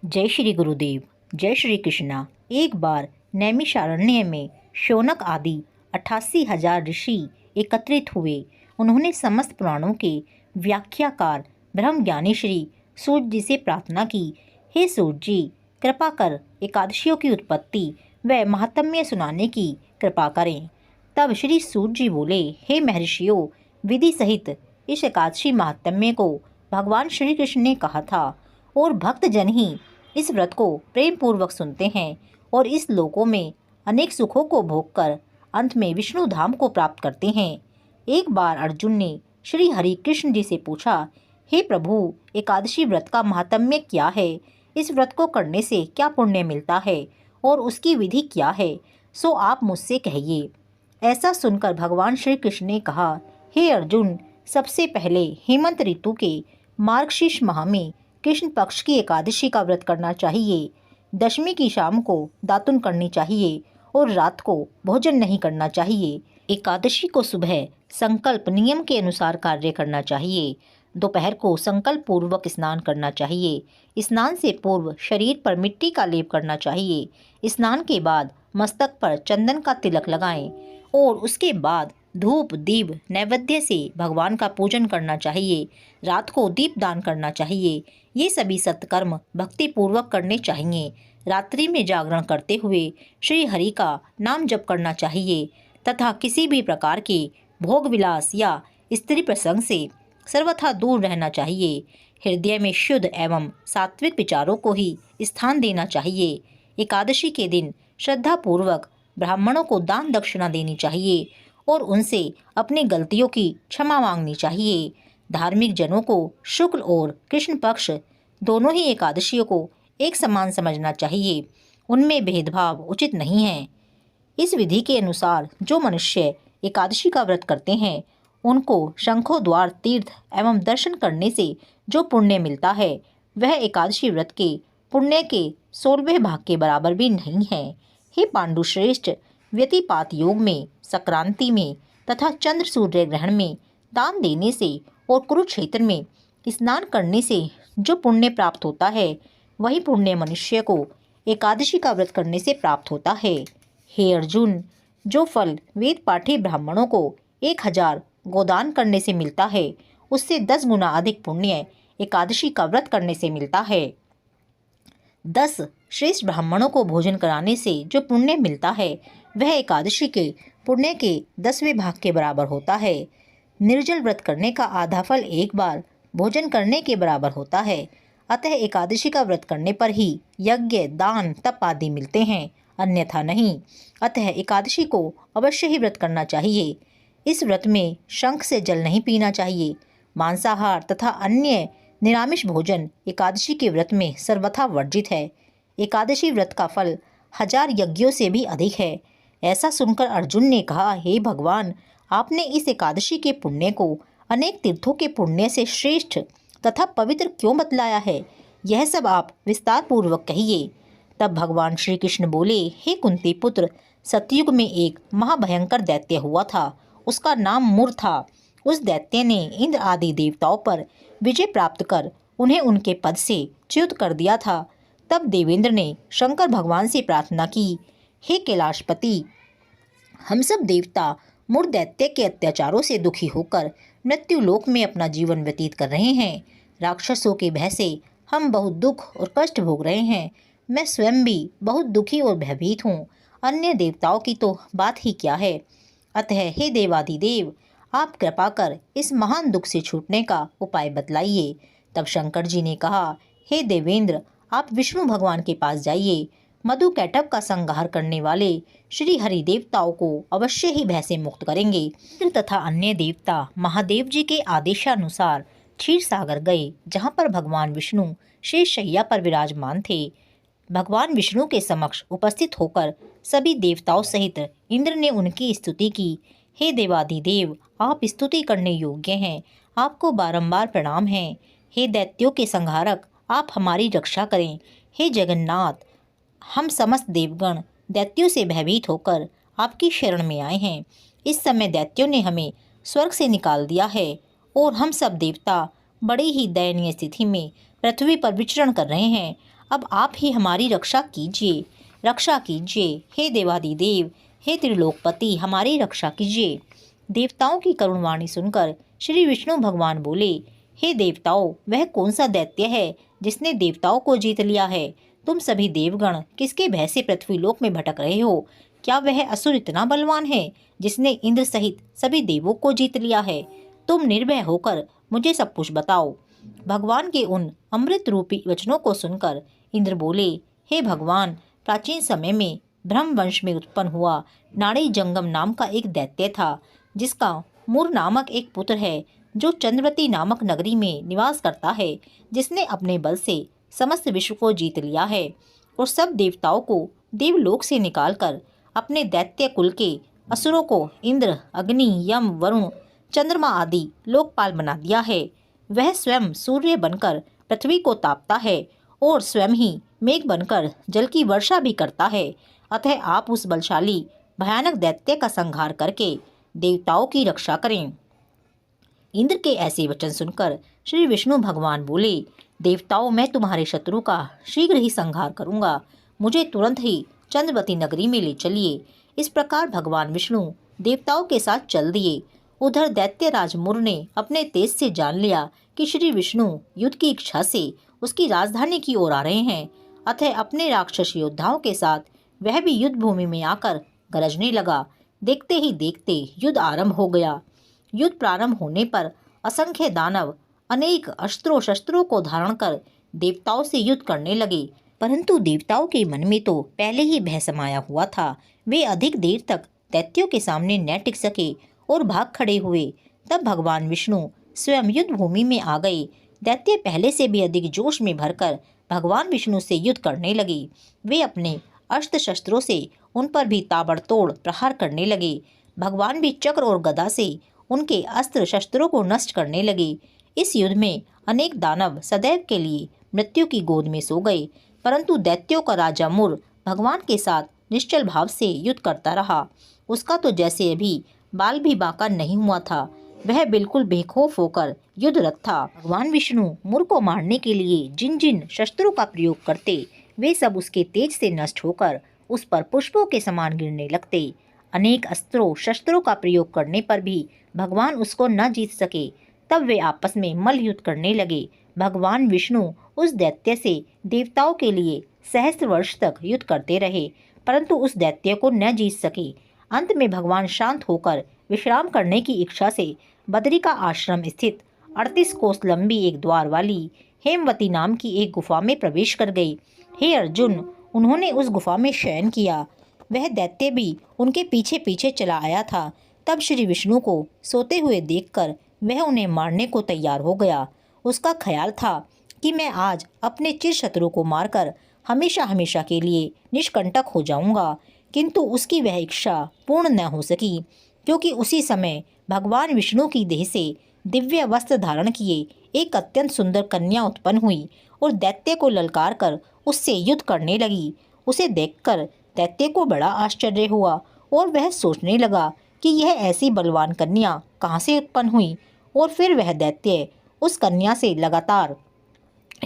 जय श्री गुरुदेव, जय श्री कृष्णा। एक बार नैमिषारण्य में शौनक आदि 88,000 ऋषि एकत्रित हुए। उन्होंने समस्त पुराणों के व्याख्याकार ब्रह्मज्ञानी श्री सूर्य जी से प्रार्थना की, हे सूर्य जी, कृपा कर एकादशियों की उत्पत्ति व महात्म्य सुनाने की कृपा करें। तब श्री सूर्य जी बोले, हे महर्षियों, विधि सहित इस एकादशी महात्म्य को भगवान श्री कृष्ण ने कहा था और भक्तजन ही इस व्रत को प्रेम पूर्वक सुनते हैं और इस लोकों में अनेक सुखों को भोग कर अंत में विष्णु धाम को प्राप्त करते हैं। एक बार अर्जुन ने श्री हरि कृष्ण जी से पूछा, हे प्रभु, एकादशी व्रत का महात्म्य क्या है? इस व्रत को करने से क्या पुण्य मिलता है और उसकी विधि क्या है? सो आप मुझसे कहिए। ऐसा सुनकर भगवान श्री कृष्ण ने कहा, हे अर्जुन, सबसे पहले हेमंत ऋतु के मार्गशीर्ष माह में कृष्ण पक्ष की एकादशी का व्रत करना चाहिए। दशमी की शाम को दातुन करनी चाहिए और रात को भोजन नहीं करना चाहिए। एकादशी को सुबह संकल्प नियम के अनुसार कार्य करना चाहिए। दोपहर को संकल्प पूर्वक स्नान करना चाहिए। स्नान से पूर्व शरीर पर मिट्टी का लेप करना चाहिए। स्नान के बाद मस्तक पर चंदन का तिलक लगाएं और उसके बाद धूप दीप नैवेद्य से भगवान का पूजन करना चाहिए। रात को दीप दान करना चाहिए। ये सभी सत्कर्म भक्ति पूर्वक करने चाहिए। रात्रि में जागरण करते हुए श्री हरि का नाम जप करना चाहिए तथा किसी भी प्रकार के भोग विलास या स्त्री प्रसंग से सर्वथा दूर रहना चाहिए। हृदय में शुद्ध एवं सात्विक विचारों को ही स्थान देना चाहिए। एकादशी के दिन श्रद्धा पूर्वक ब्राह्मणों को दान दक्षिणा देनी चाहिए और उनसे अपनी गलतियों की क्षमा मांगनी चाहिए। धार्मिक जनों को शुक्ल और कृष्ण पक्ष दोनों ही एकादशियों को एक समान समझना चाहिए। उनमें भेदभाव उचित नहीं है। इस विधि के अनुसार जो मनुष्य एकादशी का व्रत करते हैं उनको शंखों द्वार तीर्थ एवं दर्शन करने से जो पुण्य मिलता है वह एकादशी व्रत के पुण्य के 16वें भाग के बराबर भी नहीं है। हे पांडुश्रेष्ठ, व्यतिपात योग में, संक्रांति में तथा चंद्र सूर्य ग्रहण में दान देने से और कुरुक्षेत्र में स्नान करने से जो पुण्य प्राप्त होता है वही पुण्य मनुष्य को एकादशी का व्रत करने से प्राप्त होता है। हे अर्जुन, जो फल वेद पाठी ब्राह्मणों को 1000 गोदान करने से मिलता है उससे 10 गुना अधिक पुण्य एकादशी का व्रत करने से मिलता है। 10 श्रेष्ठ ब्राह्मणों को भोजन कराने से जो पुण्य मिलता है वह एकादशी के पुण्य के 10वें भाग के बराबर होता है। निर्जल व्रत करने का आधा फल एक बार भोजन करने के बराबर होता है। अतः एकादशी का व्रत करने पर ही यज्ञ, दान, तप आदि मिलते हैं, अन्यथा नहीं। अतः एकादशी को अवश्य ही व्रत करना चाहिए। इस व्रत में शंख से जल नहीं पीना चाहिए। मांसाहार तथा अन्य निरामिष भोजन एकादशी के व्रत में सर्वथा वर्जित है। एकादशी व्रत का फल 1000 यज्ञों से भी अधिक है। ऐसा सुनकर अर्जुन ने कहा, हे भगवान, आपने इस एकादशी के पुण्य को अनेक तीर्थों के पुण्य से श्रेष्ठ तथा पवित्र क्यों बतलाया है? यह सब आप विस्तार पूर्वक कहिए। तब भगवान श्री कृष्ण बोले, हे कुंती पुत्र, सतयुग में एक महाभयंकर दैत्य हुआ था। उसका नाम मुर था। उस दैत्य ने इंद्र आदि देवताओं पर विजय प्राप्त कर उन्हें उनके पद से च्युत कर दिया था। तब देवेंद्र ने शंकर भगवान से प्रार्थना की, हे कैलाशपति, हम सब देवता मुर दैत्य के अत्याचारों से दुखी होकर मृत्युलोक में अपना जीवन व्यतीत कर रहे हैं। राक्षसों के भय से हम बहुत दुख और कष्ट भोग रहे हैं। मैं स्वयं भी बहुत दुखी और भयभीत हूँ। अन्य देवताओं की तो बात ही क्या है। अतः हे देवाधिदेव, आप कृपा कर इस महान दुख से छूटने का उपाय बतलाइए। तब शंकर जी ने कहा, हे देवेंद्र, आप विष्णु भगवान के पास जाइए। मधु कैटभ का संहार करने वाले श्री हरि देवताओं को अवश्य ही भय से मुक्त करेंगे। इंद्र तथा अन्य देवता महादेव जी के आदेशानुसार क्षीर सागर गए, जहाँ पर भगवान विष्णु शेष शैया पर विराजमान थे। भगवान विष्णु के समक्ष उपस्थित होकर सभी देवताओं सहित इंद्र ने उनकी स्तुति की। हे देवाधिदेव, आप स्तुति करने योग्य हैं। आपको बारंबार प्रणाम है। हे दैत्यों के संहारक, आप हमारी रक्षा करें। हे जगन्नाथ, हम समस्त देवगण दैत्यों से भयभीत होकर आपकी शरण में आए हैं। इस समय दैत्यों ने हमें स्वर्ग से निकाल दिया है और हम सब देवता बड़ी ही दयनीय स्थिति में पृथ्वी पर विचरण कर रहे हैं। अब आप ही हमारी रक्षा कीजिए, रक्षा कीजिए, हे देवादिदेव, हे त्रिलोकपति, हमारी रक्षा कीजिए। देवताओं की करुण वाणी सुनकर श्री विष्णु भगवान बोले, हे देवताओं, वह कौन सा दैत्य है जिसने देवताओं को जीत लिया है? तुम सभी देवगण किसके भय से पृथ्वीलोक में भटक रहे हो? क्या वह असुर इतना बलवान है जिसने इंद्र सहित सभी देवों को जीत लिया है? तुम निर्भय होकर मुझे सब कुछ बताओ। भगवान के उन अमृत रूपी वचनों को सुनकर इंद्र बोले, हे भगवान, प्राचीन समय में ब्रह्म वंश में उत्पन्न हुआ नाड़ी जंगम नाम का एक दैत्य था, जिसका मुर नामक एक पुत्र है जो चंद्रवती नामक नगरी में निवास करता है, जिसने अपने बल से समस्त विश्व को जीत लिया है और सब देवताओं को देवलोक से निकालकर अपने दैत्य कुल के असुरों को इंद्र, अग्नि, यम, वरुण, चंद्रमा आदि लोकपाल बना दिया है। वह स्वयं सूर्य बनकर पृथ्वी को तापता है और स्वयं ही मेघ बनकर जल की वर्षा भी करता है। अतः आप उस बलशाली भयानक दैत्य का संहार करके देवताओं की रक्षा करें। इंद्र के ऐसे वचन सुनकर श्री विष्णु भगवान बोले, देवताओं, मैं तुम्हारे शत्रु का शीघ्र ही संहार करूंगा। मुझे तुरंत ही चंद्रवती नगरी में ले चलिए। इस प्रकार भगवान विष्णु देवताओं के साथ चल दिए। उधर दैत्य राज मुर ने अपने तेज से जान लिया कि श्री विष्णु युद्ध की इच्छा से उसकी राजधानी की ओर आ रहे हैं। अतः अपने राक्षस योद्धाओं के साथ वह भी युद्ध भूमि में आकर गरजने लगा। देखते ही देखते युद्ध आरंभ हो गया। युद्ध प्रारंभ होने पर असंख्य दानव अनेक अस्त्रों शस्त्रों को धारण कर देवताओं से युद्ध करने लगे, परंतु देवताओं के मन में तो पहले ही भय समाया हुआ था। वे अधिक देर तक दैत्यों के सामने न टिक सके और भाग खड़े हुए। तब भगवान विष्णु स्वयं युद्ध भूमि में आ गए। दैत्य पहले से भी अधिक जोश में भरकर भगवान विष्णु से युद्ध करने लगे। वे अपने अस्त्र शस्त्रों से उन पर भी ताबड़तोड़ प्रहार करने लगे। भगवान भी चक्र और गदा से उनके अस्त्र शस्त्रों को नष्ट करने लगे। इस युद्ध में अनेक दानव सदैव के लिए मृत्यु की गोद में सो गए, परंतु दैत्यों का राजा मुर भगवान के साथ निश्चल भाव से युद्ध करता रहा। उसका तो जैसे अभी बाल भी बांका नहीं हुआ था, वह बिल्कुल बेखौफ होकर युद्धरत था। भगवान विष्णु मुर को मारने के लिए जिन जिन शस्त्रों का प्रयोग करते, वे सब उसके तेज से नष्ट होकर उस पर पुष्पों के समान गिरने लगते। अनेक अस्त्रों शस्त्रों का प्रयोग करने पर भी भगवान उसको न जीत सके। तब वे आपस में मल्ल युद्ध करने लगे। भगवान विष्णु उस दैत्य से देवताओं के लिए सहस्त्र वर्ष तक युद्ध करते रहे, परंतु उस दैत्य को न जीत सके। अंत में भगवान शांत होकर विश्राम करने की इच्छा से बद्री का आश्रम स्थित 38 कोस लंबी एक द्वार वाली हेमवती नाम की एक गुफा में प्रवेश कर गए। हे अर्जुन, उन्होंने उस गुफा में शयन किया। वह दैत्य भी उनके पीछे पीछे चला आया था। तब श्री विष्णु को सोते हुए देखकर वह उन्हें मारने को तैयार हो गया। उसका ख्याल था कि मैं आज अपने चिर शत्रु को मारकर हमेशा हमेशा के लिए निष्कंटक हो जाऊंगा, किंतु उसकी वह इच्छा पूर्ण न हो सकी, क्योंकि उसी समय भगवान विष्णु की देह से दिव्य वस्त्र धारण किए एक अत्यंत सुंदर कन्या उत्पन्न हुई और दैत्य को ललकार कर उससे युद्ध करने लगी। उसे देखकर दैत्य को बड़ा आश्चर्य हुआ और वह सोचने लगा कि यह ऐसी बलवान कन्या कहाँ से उत्पन्न हुई, और फिर वह दैत्य उस कन्या से लगातार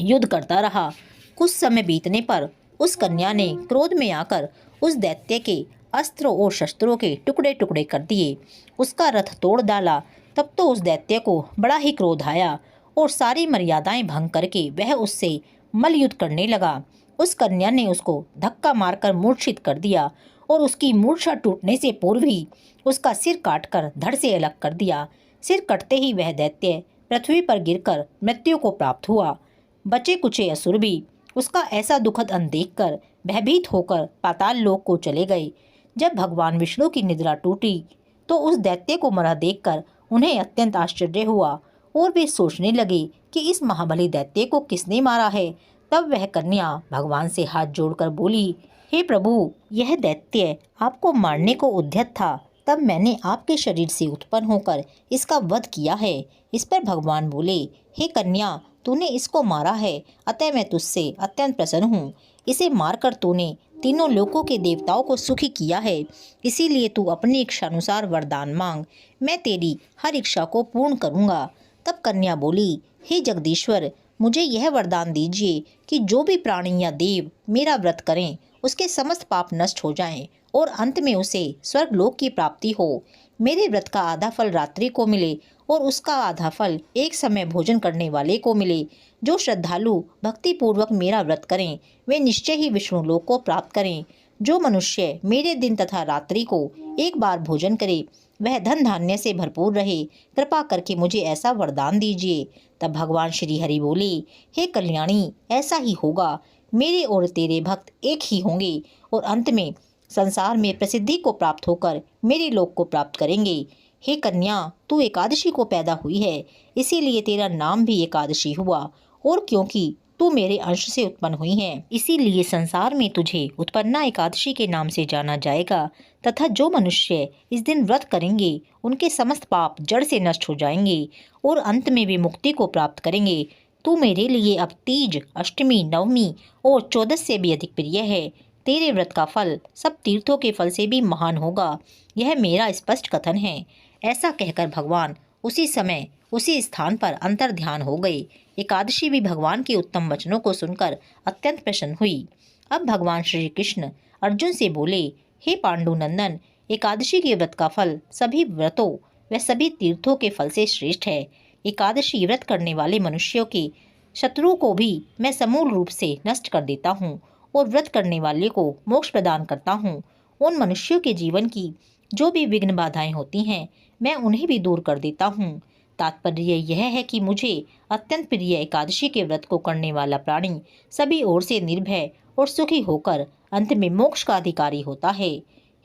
युद्ध करता रहा। कुछ समय बीतने पर उस कन्या ने क्रोध में आकर उस दैत्य के अस्त्रों और शस्त्रों के टुकड़े टुकड़े कर दिए, उसका रथ तोड़ डाला। तब तो उस दैत्य को बड़ा ही क्रोध आया और सारी मर्यादाएं भंग करके वह उससे मल्ल युद्ध करने लगा। उस कन्या ने उसको धक्का मारकर मूर्छित कर दिया और उसकी मूर्छा टूटने से पूर्व ही उसका सिर काटकर धड़ से अलग कर दिया। सिर कटते ही वह दैत्य पृथ्वी पर गिरकर मृत्यु को प्राप्त हुआ। बचे कुचे असुर भी उसका ऐसा दुखद अंत देखकर भयभीत होकर पाताल लोक को चले गए। जब भगवान विष्णु की निद्रा टूटी तो उस दैत्य को मरा देखकर उन्हें अत्यंत आश्चर्य हुआ और वे सोचने लगे कि इस महाबली दैत्य को किसने मारा है। तब वह कन्या भगवान से हाथ जोड़कर बोली, हे प्रभु, यह दैत्य आपको मारने को उद्यत था, तब मैंने आपके शरीर से उत्पन्न होकर इसका वध किया है। इस पर भगवान बोले, हे कन्या, तूने इसको मारा है, अतः मैं तुझसे अत्यंत प्रसन्न हूँ। इसे मारकर तूने तीनों लोकों के देवताओं को सुखी किया है, इसीलिए तू अपनी इच्छानुसार वरदान मांग, मैं तेरी हर इच्छा को पूर्ण करूँगा। तब कन्या बोली, हे जगदीश्वर, मुझे यह वरदान दीजिए कि जो भी प्राणी या देव मेरा व्रत करें उसके समस्त पाप नष्ट हो जाएं और अंत में उसे स्वर्गलोक की प्राप्ति हो। मेरे व्रत का आधा फल रात्रि को मिले और उसका आधा फल एक समय भोजन करने वाले को मिले। जो श्रद्धालु भक्ति पूर्वक मेरा व्रत करें वे निश्चय ही विष्णु लोक को प्राप्त करें। जो मनुष्य मेरे दिन तथा रात्रि को एक बार भोजन करे वह धन धान्य से भरपूर रहे। कृपा करके मुझे ऐसा वरदान दीजिए। तब भगवान श्री हरि बोले, हे कल्याणी, ऐसा ही होगा। मेरे और तेरे भक्त एक ही होंगे और अंत में संसार में प्रसिद्धि को प्राप्त होकर मेरे लोक को प्राप्त करेंगे। हे कन्या, तू एकादशी को पैदा हुई है, इसीलिए तेरा नाम भी एकादशी हुआ। और क्योंकि तू मेरे अंश से उत्पन्न हुई है इसीलिए संसार में तुझे उत्पन्ना एकादशी के नाम से जाना जाएगा। तथा जो मनुष्य इस दिन व्रत करेंगे उनके समस्त पाप जड़ से नष्ट हो जाएंगे और अंत में वे मुक्ति को प्राप्त करेंगे। तू मेरे लिए अब तीज, अष्टमी, नवमी और 14 से भी अधिक प्रिय है। तेरे व्रत का फल सब तीर्थों के फल से भी महान होगा, यह मेरा स्पष्ट कथन है। ऐसा कहकर भगवान उसी समय उसी स्थान पर अंतर ध्यान हो गए। एकादशी भी भगवान के उत्तम वचनों को सुनकर अत्यंत प्रसन्न हुई। अब भगवान श्री कृष्ण अर्जुन से बोले, हे पांडुनंदन, एकादशी के व्रत का फल सभी व्रतों व सभी तीर्थों के फल से श्रेष्ठ है। एकादशी व्रत करने वाले मनुष्यों के शत्रु को भी मैं समूल रूप से नष्ट कर देता हूँ और व्रत करने वाले को मोक्ष प्रदान करता हूँ। उन मनुष्यों के जीवन की जो भी विघ्न बाधाएं होती हैं मैं उन्हें भी दूर कर देता हूँ। तात्पर्य यह है कि मुझे अत्यंत प्रिय एकादशी के व्रत को करने वाला प्राणी सभी ओर से निर्भय और सुखी होकर अंत में मोक्ष का अधिकारी होता है।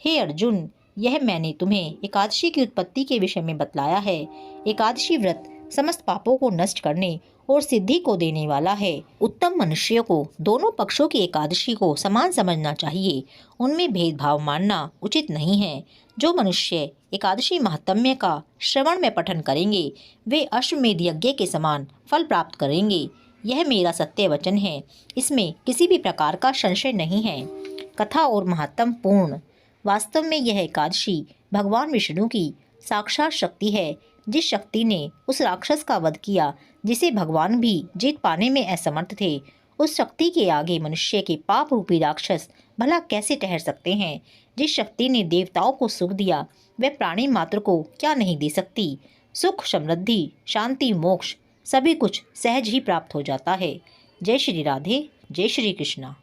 हे अर्जुन, यह मैंने तुम्हें एकादशी की उत्पत्ति के विषय में बतलाया है। एकादशी व्रत समस्त पापों को नष्ट करने और सिद्धि को देने वाला है। उत्तम मनुष्यों को दोनों पक्षों की एकादशी को समान समझना चाहिए, उनमें भेदभाव मानना उचित नहीं है। जो मनुष्य एकादशी महात्म्य का श्रवण में पठन करेंगे वे अश्वमेध यज्ञ के समान फल प्राप्त करेंगे। यह मेरा सत्य वचन है, इसमें किसी भी प्रकार का संशय नहीं है। कथा और महात्म पूर्ण। वास्तव में यह एकादशी भगवान विष्णु की साक्षात शक्ति है। जिस शक्ति ने उस राक्षस का वध किया जिसे भगवान भी जीत पाने में असमर्थ थे, उस शक्ति के आगे मनुष्य के पाप रूपी राक्षस भला कैसे ठहर सकते हैं। जिस शक्ति ने देवताओं को सुख दिया वह प्राणी मात्र को क्या नहीं दे सकती। सुख, समृद्धि, शांति, मोक्ष सभी कुछ सहज ही प्राप्त हो जाता है। जय श्री राधे, जय श्री कृष्णा।